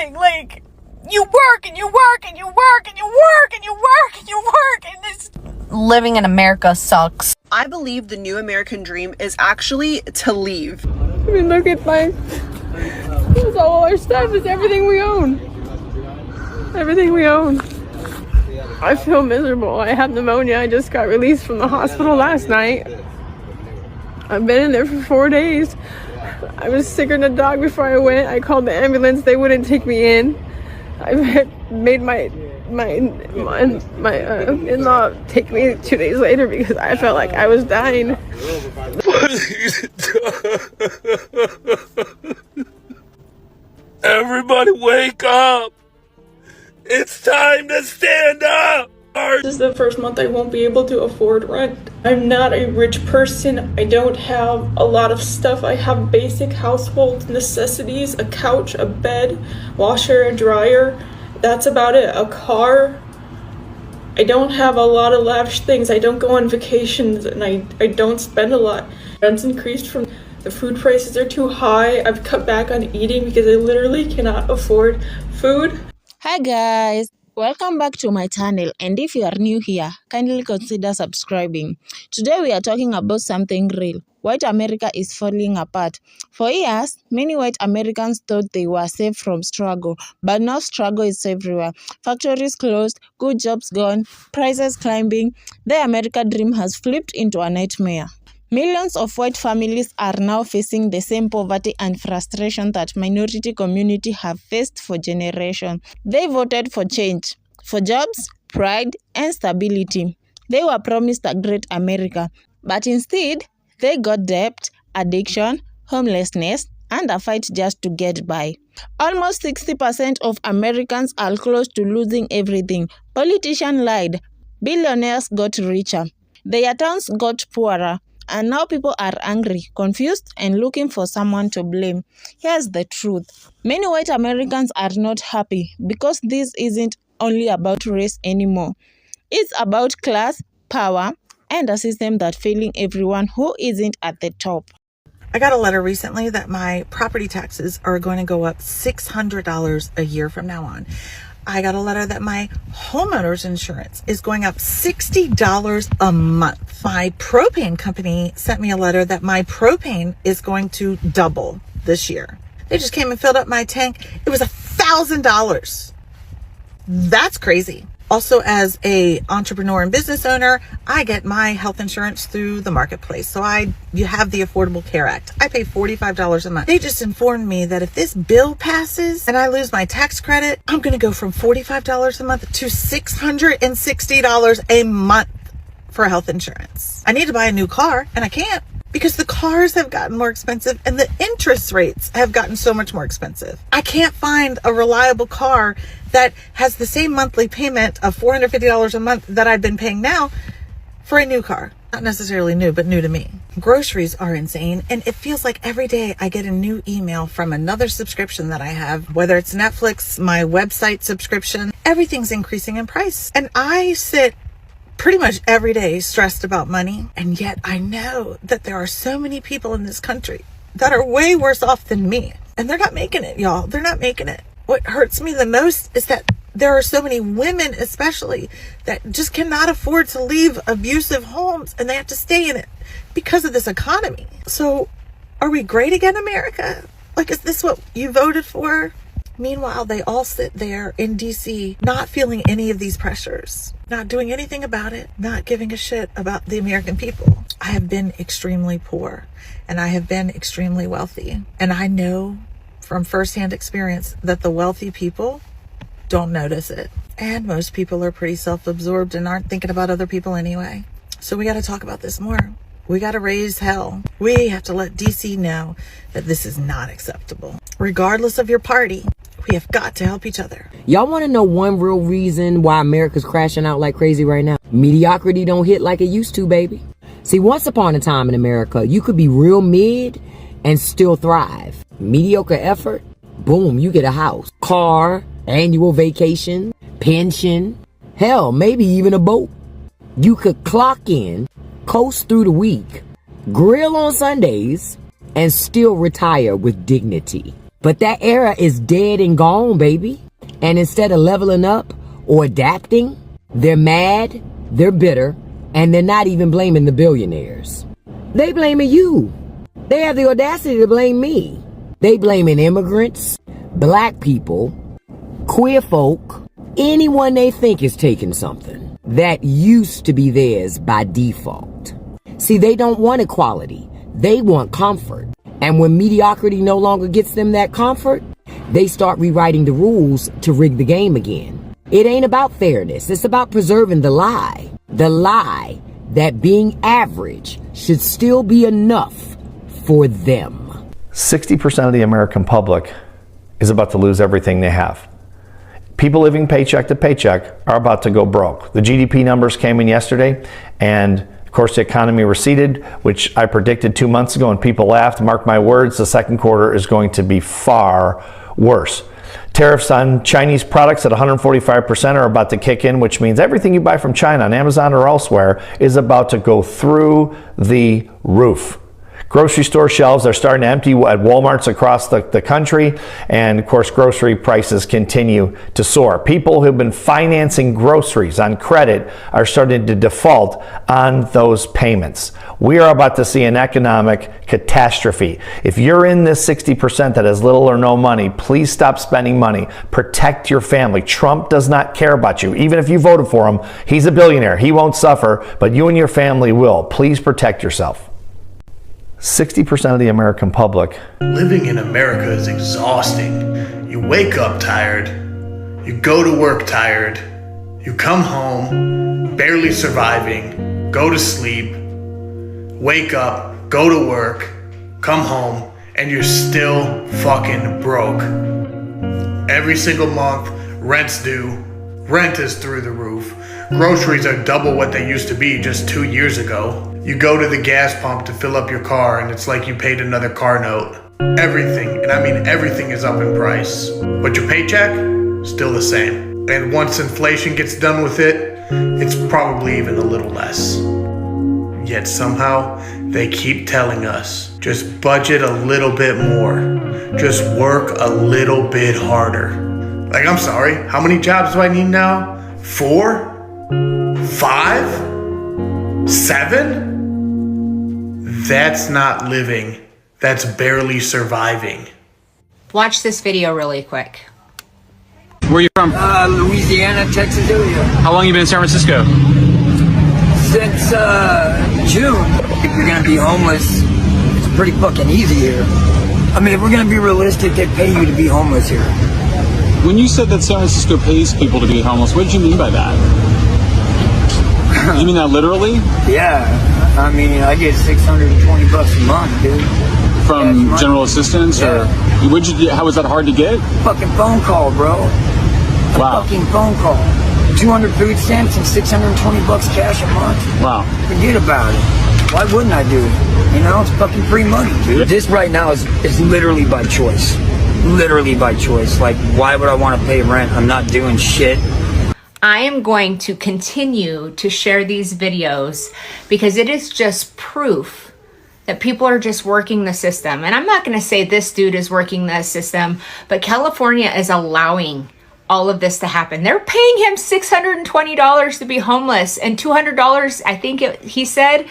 saying? Like, you work and you work and you work and you work and you work and you work, and it's living in America sucks. I believe the new American dream is actually to leave. I mean, look at this all our stuff is everything we own. Everything we own. I feel miserable. I have pneumonia. I just got released from the hospital last night. I've been in there for 4 days. I was sicker than a dog before I went. I called the ambulance. They wouldn't take me in. I made my in-law take me 2 days later because I felt like I was dying. Everybody wake up! It's time to stand up! This is the first month I won't be able to afford rent. I'm not a rich person. I don't have a lot of stuff. I have basic household necessities, a couch, a bed, washer, a dryer. That's about it. A car. I don't have a lot of lavish things. I don't go on vacations, and I don't spend a lot. Rent's increased from the food prices are too high. I've cut back on eating because I literally cannot afford food. Hi guys, welcome back to my channel, and if you are new here, kindly consider subscribing. Today we are talking about something real. White America is falling apart. For years, many white Americans thought they were safe from struggle, but now struggle is everywhere. Factories closed, good jobs gone, prices climbing. The America dream has flipped into a nightmare. Millions of white families are now facing the same poverty and frustration that minority communities have faced for generations. They voted for change, for jobs, pride, and stability. They were promised a great America, but instead, they got debt, addiction, homelessness, and a fight just to get by. Almost 60% of Americans are close to losing everything. Politicians lied. Billionaires got richer. Their towns got poorer. And now people are angry, confused, and looking for someone to blame. Here's the truth. Many white Americans are not happy because this isn't only about race anymore. It's about class, power, and a system that's failing everyone who isn't at the top. I got a letter recently that my property taxes are going to go up $600 a year from now on. I got a letter that my homeowner's insurance is going up $60 a month. My propane company sent me a letter that my propane is going to double this year. They just came and filled up my tank. It was $1,000. That's crazy. Also, as a entrepreneur and business owner, I get my health insurance through the marketplace. So you have the Affordable Care Act. I pay $45 a month. They just informed me that if this bill passes and I lose my tax credit, I'm going to go from $45 a month to $660 a month for health insurance. I need to buy a new car, and I can't because the cars have gotten more expensive and the interest rates have gotten so much more expensive. I can't find a reliable car that has the same monthly payment of $450 a month that I've been paying now for a new car. Not necessarily new, but new to me. Groceries are insane, and it feels like every day I get a new email from another subscription that I have, whether it's Netflix, my website subscription, everything's increasing in price. And I sit pretty much every day stressed about money, and yet I know that there are so many people in this country that are way worse off than me, and they're not making it, y'all. They're not making it. What hurts me the most is that there are so many women, especially, that just cannot afford to leave abusive homes, and they have to stay in it because of this economy. So are we great again, America? Like, is this what you voted for? Meanwhile, they all sit there in DC, not feeling any of these pressures, not doing anything about it, not giving a shit about the American people. I have been extremely poor, and I have been extremely wealthy. And I know from firsthand experience that the wealthy people don't notice it. And most people are pretty self-absorbed and aren't thinking about other people anyway. So we got to talk about this more. We got to raise hell. We have to let DC know that this is not acceptable. Regardless of your party, we have got to help each other. Y'all want to know one real reason why America's crashing out like crazy right now? Mediocrity don't hit like it used to, baby. See, once upon a time in America, you could be real mid and still thrive. Mediocre effort, boom, you get a house, car, annual vacation, pension, hell, maybe even a boat. You could clock in, coast through the week, grill on Sundays, and still retire with dignity. But that era is dead and gone, baby. And instead of leveling up or adapting, they're mad, they're bitter, and they're not even blaming the billionaires. They blaming you. They have the audacity to blame me. They blaming immigrants, black people, queer folk, anyone they think is taking something that used to be theirs by default. See, they don't want equality. They want comfort. And when mediocrity no longer gets them that comfort, they start rewriting the rules to rig the game again. It ain't about fairness. It's about preserving the lie. The lie that being average should still be enough for them. 60% of the American public is about to lose everything they have. People living paycheck to paycheck are about to go broke. The GDP numbers came in yesterday, and of course the economy receded, which I predicted 2 months ago, and people laughed. Mark my words, the second quarter is going to be far worse. Tariffs on Chinese products at 145% are about to kick in, which means everything you buy from China on Amazon or elsewhere is about to go through the roof. Grocery store shelves are starting to empty at Walmarts across the country, and of course grocery prices continue to soar. People who've been financing groceries on credit are starting to default on those payments. We are about to see an economic catastrophe. If you're in this 60% that has little or no money, please stop spending money. Protect your family. Trump does not care about you. Even if you voted for him, he's a billionaire. He won't suffer, but you and your family will. Please protect yourself. 60% of the American public. Living in America is exhausting. You wake up tired, you go to work tired, you come home barely surviving, go to sleep, wake up, go to work, come home, and you're still fucking broke. Every single month, rent's due, rent is through the roof, groceries are double what they used to be just 2 years ago. You go to the gas pump to fill up your car and it's like you paid another car note. Everything, and I mean everything, is up in price. But your paycheck, still the same. And once inflation gets done with it, it's probably even a little less. Yet somehow, they keep telling us, just budget a little bit more. Just work a little bit harder. Like, I'm sorry, how many jobs do I need now? 4? 5? 7? That's not living. That's barely surviving. Watch this video really quick. Where are you from? Louisiana, Texas area. How long you been in San Francisco? Since June. If you're gonna be homeless, it's pretty fucking easy here. I mean, if we're gonna be realistic, they pay you to be homeless here. When you said that San Francisco pays people to be homeless, what did you mean by that? You mean that literally? Yeah. I mean, I get $620 a month, dude. From general assistance, yeah. Or how was that hard to get? Fucking phone call, bro. Wow. Fucking phone call. 200 food stamps and $620 cash a month. Wow. Forget about it. Why wouldn't I do it? You know, it's fucking free money, dude. This right now is literally by choice. Literally by choice. Like, why would I want to pay rent? I'm not doing shit. I am going to continue to share these videos because it is just proof that people are just working the system. And I'm not going to say this dude is working the system, but California is allowing all of this to happen. They're paying him $620 to be homeless and $200, I think he said,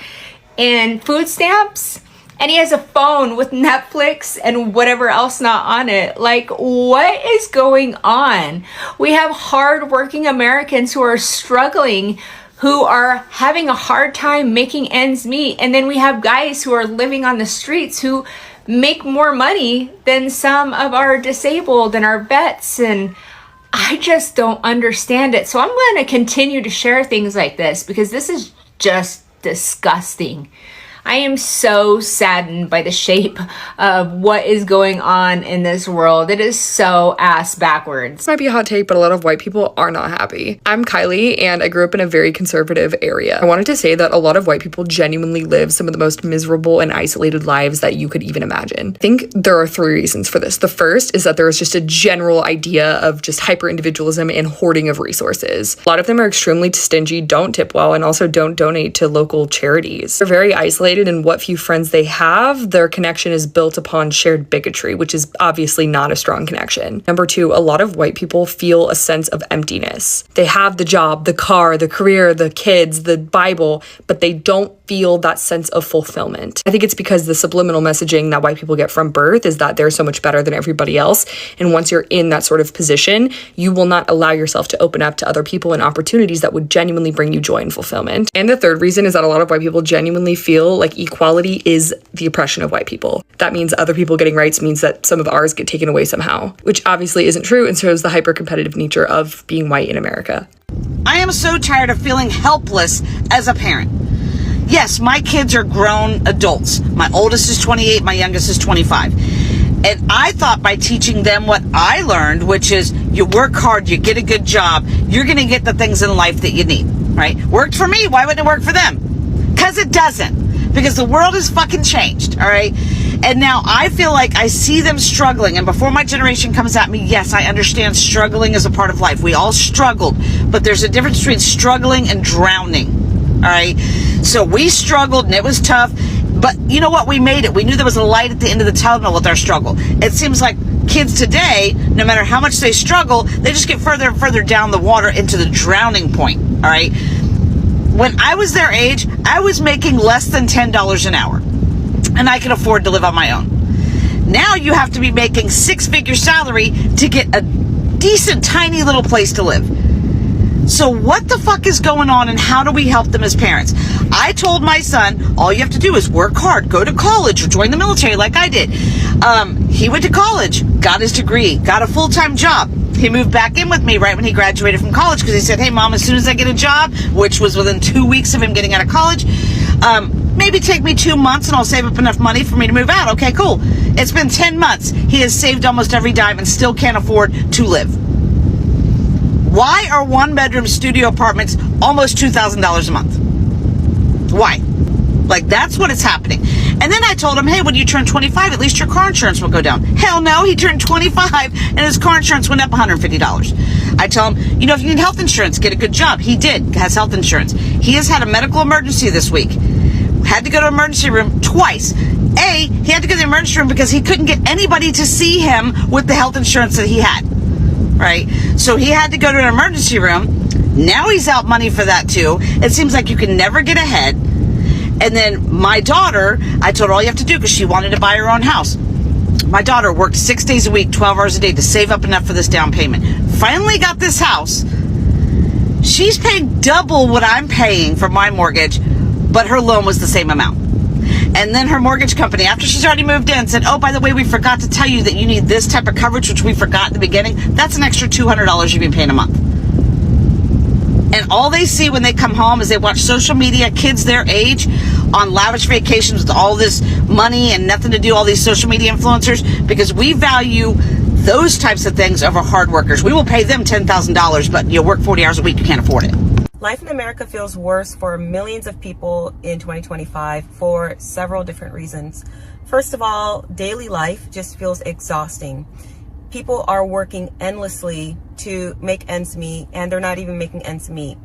in food stamps. And he has a phone with Netflix and whatever else not on it. Like, what is going on? We have hardworking Americans who are struggling, who are having a hard time making ends meet. And then we have guys who are living on the streets who make more money than some of our disabled and our vets. And I just don't understand it. So I'm going to continue to share things like this because this is just disgusting. I am so saddened by the shape of what is going on in this world. It is so ass backwards. This might be a hot take, but a lot of white people are not happy. I'm Kylie, and I grew up in a very conservative area. I wanted to say that a lot of white people genuinely live some of the most miserable and isolated lives that you could even imagine. I think there are 3 reasons for this. The first is that there is just a general idea of just hyper-individualism and hoarding of resources. A lot of them are extremely stingy, don't tip well, and also don't donate to local charities. They're very isolated united in what few friends they have, their connection is built upon shared bigotry, which is obviously not a strong connection. Number 2, a lot of white people feel a sense of emptiness. They have the job, the car, the career, the kids, the Bible, but they don't feel that sense of fulfillment. I think it's because the subliminal messaging that white people get from birth is that they're so much better than everybody else. And once you're in that sort of position, you will not allow yourself to open up to other people and opportunities that would genuinely bring you joy and fulfillment. And the third reason is that a lot of white people genuinely feel like equality is the oppression of white people. That means other people getting rights means that some of ours get taken away somehow, which obviously isn't true and shows the hyper-competitive nature of being white in America. I am so tired of feeling helpless as a parent. Yes, my kids are grown adults. My oldest is 28, my youngest is 25. And I thought by teaching them what I learned, which is you work hard, you get a good job, you're going to get the things in life that you need, right? Worked for me, why wouldn't it work for them? Because it doesn't. Because the world has fucking changed, all right? And now I feel like I see them struggling. And before my generation comes at me, yes, I understand struggling is a part of life. We all struggled. But there's a difference between struggling and drowning, all right? So we struggled and it was tough. But you know what? We made it. We knew there was a light at the end of the tunnel with our struggle. It seems like kids today, no matter how much they struggle, they just get further and further down the water into the drowning point, all right? When I was their age, I was making less than $10 an hour. And I could afford to live on my own. Now you have to be making 6-figure salary to get a decent, tiny little place to live. So what the fuck is going on and how do we help them as parents? I told my son, all you have to do is work hard, go to college or join the military like I did. He went to college, got his degree, got a full-time job. He moved back in with me right when he graduated from college because he said, hey, Mom, as soon as I get a job, which was within 2 weeks of him getting out of college, maybe take me 2 months and I'll save up enough money for me to move out. Okay, cool. It's been 10 months. He has saved almost every dime and still can't afford to live. Why are one-bedroom studio apartments almost $2,000 a month? Why? Like, that's what is happening. And then I told him, hey, when you turn 25, at least your car insurance will go down. Hell no, he turned 25 and his car insurance went up $150. I tell him, you know, if you need health insurance, get a good job. He did, has health insurance. He has had a medical emergency this week. Had to go to emergency room twice. He had to go to the emergency room because he couldn't get anybody to see him with the health insurance that he had. Right? So he had to go to an emergency room. Now he's out money for that too. It seems like you can never get ahead. And then my daughter, I told her all you have to do because she wanted to buy her own house. My daughter worked 6 days a week, 12 hours a day to save up enough for this down payment. Finally got this house. She's paying double what I'm paying for my mortgage, but her loan was the same amount. And then her mortgage company, after she's already moved in, said, oh, by the way, we forgot to tell you that you need this type of coverage, which we forgot at the beginning. That's an extra $200 you've been paying a month. And all they see when they come home is they watch social media, kids their age on lavish vacations with all this money and nothing to do, all these social media influencers, because we value those types of things over hard workers. We will pay them $10,000, but you work 40 hours a week, you can't afford it. Life in America feels worse for millions of people in 2025 for several different reasons. First of all, daily life just feels exhausting. People are working endlessly to make ends meet, and they're not even making ends meet.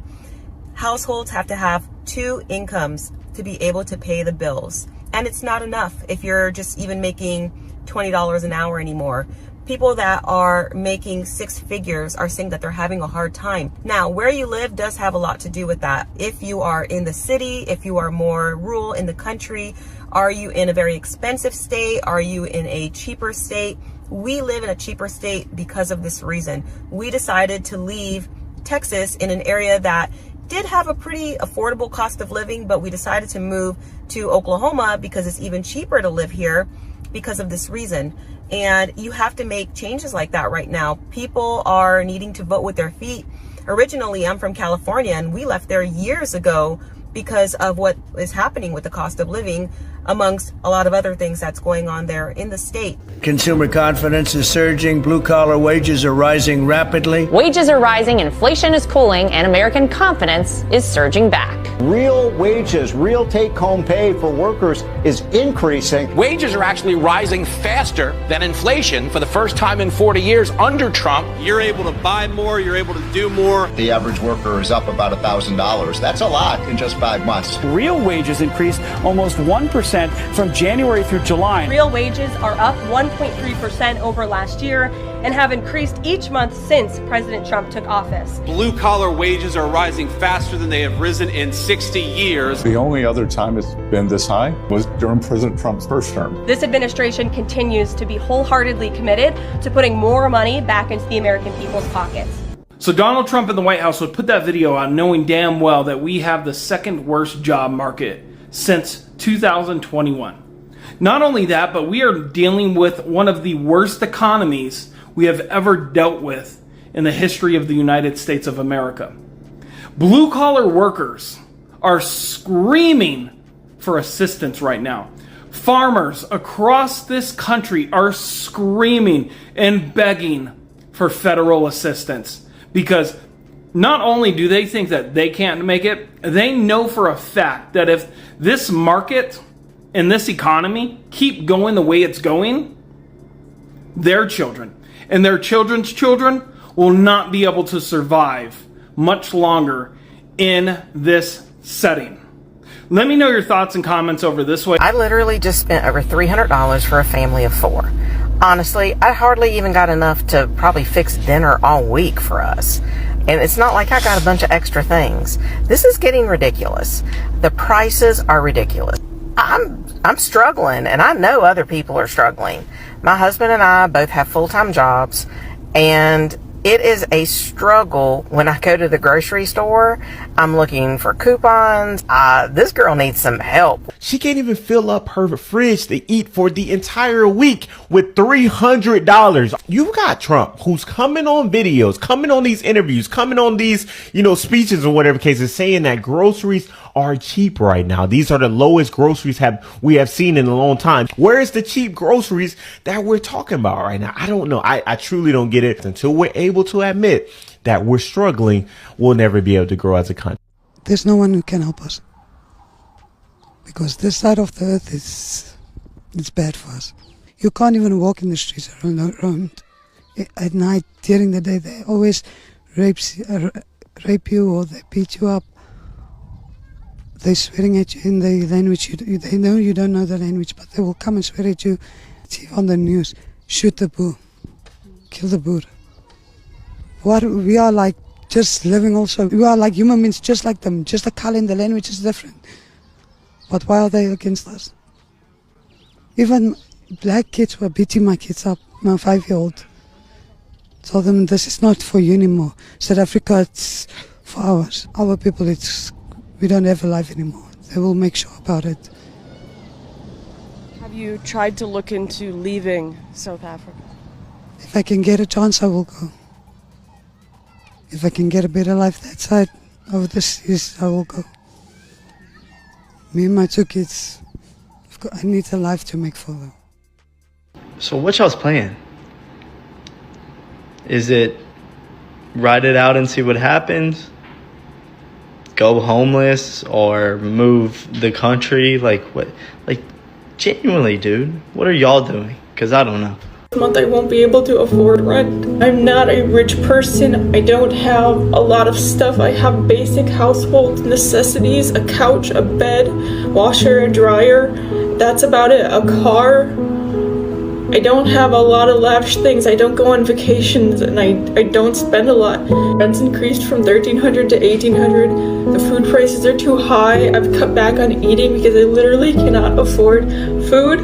Households have to have 2 incomes to be able to pay the bills. And it's not enough if you're just even making $20 an hour anymore. People that are making 6 figures are saying that they're having a hard time. Now, where you live does have a lot to do with that. If you are in the city, if you are more rural in the country, are you in a very expensive state? Are you in a cheaper state? We live in a cheaper state because of this reason. We decided to leave Texas in an area that did have a pretty affordable cost of living, but we decided to move to Oklahoma because it's even cheaper to live here because of this reason. And you have to make changes like that right now. People are needing to vote with their feet. Originally, I'm from California, and we left there years ago because of what is happening with the cost of living, amongst a lot of other things that's going on there in the state. Consumer confidence is surging. Blue-collar wages are rising rapidly. Wages are rising, inflation is cooling, and American confidence is surging back. Real wages, real take-home pay for workers is increasing. Wages are actually rising faster than inflation for the first time in 40 years under Trump. You're able to buy more, you're able to do more. The average worker is up about $1,000. That's a lot in just 5 months. Real wages increased almost 1% from January through July. Real wages are up 1.3% over last year and have increased each month since President Trump took office. Blue-collar wages are rising faster than they have risen in 60 years. The only other time it's been this high was during President Trump's first term. This administration continues to be wholeheartedly committed to putting more money back into the American people's pockets. So Donald Trump in the White House would put that video out knowing damn well that we have the second worst job market since 2021. Not only that, but we are dealing with one of the worst economies we have ever dealt with in the history of the United States of America. Blue-collar workers are screaming for assistance right now. Farmers across this country are screaming and begging for federal assistance because not only do they think that they can't make it, they know for a fact that if this market and this economy keep going the way it's going, their children and their children's children will not be able to survive much longer in this setting. Let me know your thoughts and comments over this way. I literally just spent over $300 for a family of 4. Honestly, I hardly even got enough to probably fix dinner all week for us. And it's not like I got a bunch of extra things. This is getting ridiculous. The prices are ridiculous. I'm struggling, and I know other people are struggling. My husband and I both have full-time jobs, and it is a struggle when I go to the grocery store. I'm looking for coupons. This girl needs some help. She can't even fill up her fridge to eat for the entire week with $300. You got Trump, who's coming on videos, coming on these interviews, coming on these, speeches or whatever case is saying that groceries are cheap right now. These are the lowest groceries we have seen in a long time. Where is the cheap groceries that we're talking about right now? I don't know. I truly don't get it. Until we're able to admit that we're struggling, we'll never be able to grow as a country. There's no one who can help us because this side of the earth it's bad for us. You can't even walk in the streets around at night. During the day, they always rape you or they beat you up. They're swearing at you in the language. They know you don't know the language, but they will come and swear at you. See on the news, shoot the Boer, kill the Boer. What we are like, just living also. We are like human beings, just like them. Just the color and the language is different. But why are they against us? Even black kids were beating my kids up, my 5-year-old. Told them this is not for you anymore. South Africa, it's for ours. Our people, we don't have a life anymore. They will make sure about it. Have you tried to look into leaving South Africa? If I can get a chance, I will go. If I can get a better life that side of the seas, I will go. Me and my 2 kids, I need a life to make for them. So what y'all's plan? Is it ride it out and see what happens? Go homeless or move the country? Like what? Like genuinely, dude, what are y'all doing? Because I don't know. This month I won't be able to afford rent. I'm not a rich person. I don't have a lot of stuff. I have basic household necessities, a couch, a bed, washer, a dryer. That's about it. A car. I don't have a lot of lavish things. I don't go on vacations and I don't spend a lot. Rent's increased from $1,300 to $1,800. The food prices are too high. I've cut back on eating because I literally cannot afford food.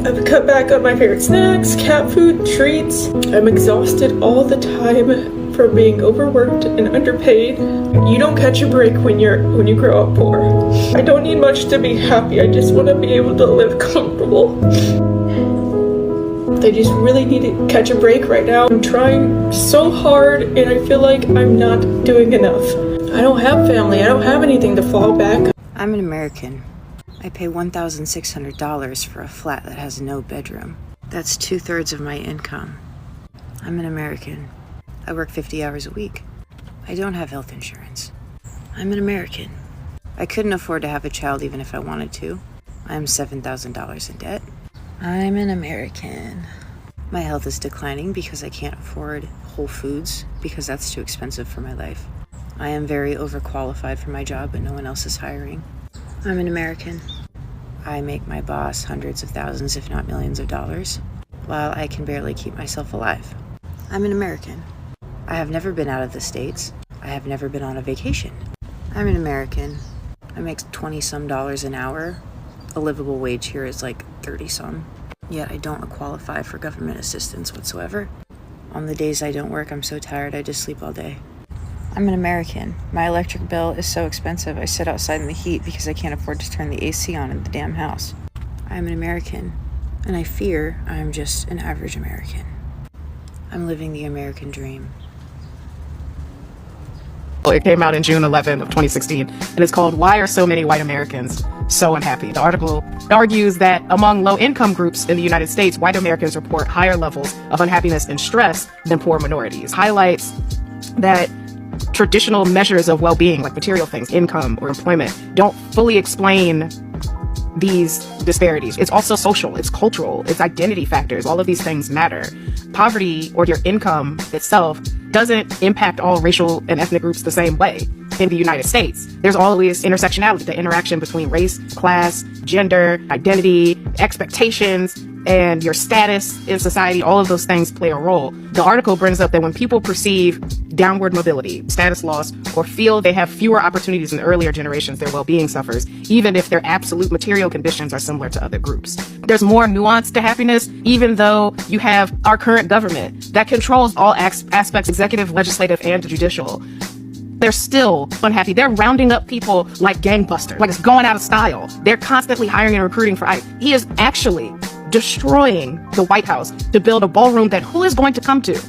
I've cut back on my favorite snacks, cat food, treats. I'm exhausted all the time from being overworked and underpaid. You don't catch a break when you grow up poor. I don't need much to be happy. I just want to be able to live comfortable. I just really need to catch a break right now. I'm trying so hard and I feel like I'm not doing enough. I don't have family. I don't have anything to fall back. I'm an American. I pay $1,600 for a flat that has no bedroom. That's 2/3 of my income. I'm an American. I work 50 hours a week. I don't have health insurance. I'm an American. I couldn't afford to have a child even if I wanted to. I'm $7,000 in debt. I'm an American. My health is declining because I can't afford Whole Foods because that's too expensive for my life. I am very overqualified for my job, but no one else is hiring. I'm an American. I make my boss hundreds of thousands, if not millions of dollars, while I can barely keep myself alive. I'm an American. I have never been out of the States. I have never been on a vacation. I'm an American. I make $20-some an hour. A livable wage here is like 30-some. Yet I don't qualify for government assistance whatsoever. On the days I don't work, I'm so tired I just sleep all day. I'm an American. My electric bill is so expensive I sit outside in the heat because I can't afford to turn the AC on in the damn house. I'm an American, and I fear I'm just an average American. I'm living the American dream. It came out in June 11 of 2016, and it's called Why Are So Many White Americans So Unhappy? The article argues that among low-income groups in the United States, white Americans report higher levels of unhappiness and stress than poor minorities. Highlights that traditional measures of well-being, like material things, income or employment, don't fully explain these disparities. It's also social, it's cultural, it's identity factors. All of these things matter. Poverty or your income itself doesn't impact all racial and ethnic groups the same way. In the United States, there's always intersectionality, the interaction between race, class, gender, identity, expectations, and your status in society. All of those things play a role. The article brings up that when people perceive downward mobility, status loss, or feel they have fewer opportunities in earlier generations, their well-being suffers, even if their absolute material conditions are similar to other groups. There's more nuance to happiness, even though you have our current government that controls all aspects, executive, legislative, and judicial. They're still unhappy. They're rounding up people like gangbusters, like it's going out of style. They're constantly hiring and recruiting for ICE. He is actually destroying the White House to build a ballroom that who is going to come to?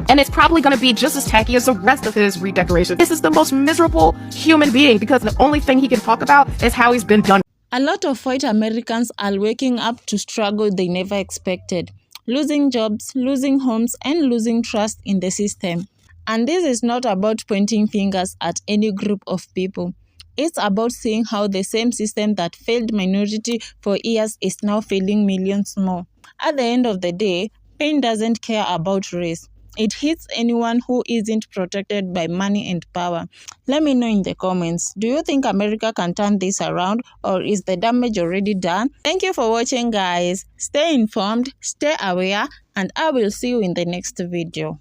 And it's probably going to be just as tacky as the rest of his redecoration. This is the most miserable human being because the only thing he can talk about is how he's been done. A lot of white Americans are waking up to struggle they never expected, losing jobs, losing homes, and losing trust in the system. And this is not about pointing fingers at any group of people. It's about seeing how the same system that failed minority for years is now failing millions more. At the end of the day, pain doesn't care about race. It hits anyone who isn't protected by money and power. Let me know in the comments, do you think America can turn this around, or is the damage already done? Thank you for watching, guys. Stay informed, stay aware, and I will see you in the next video.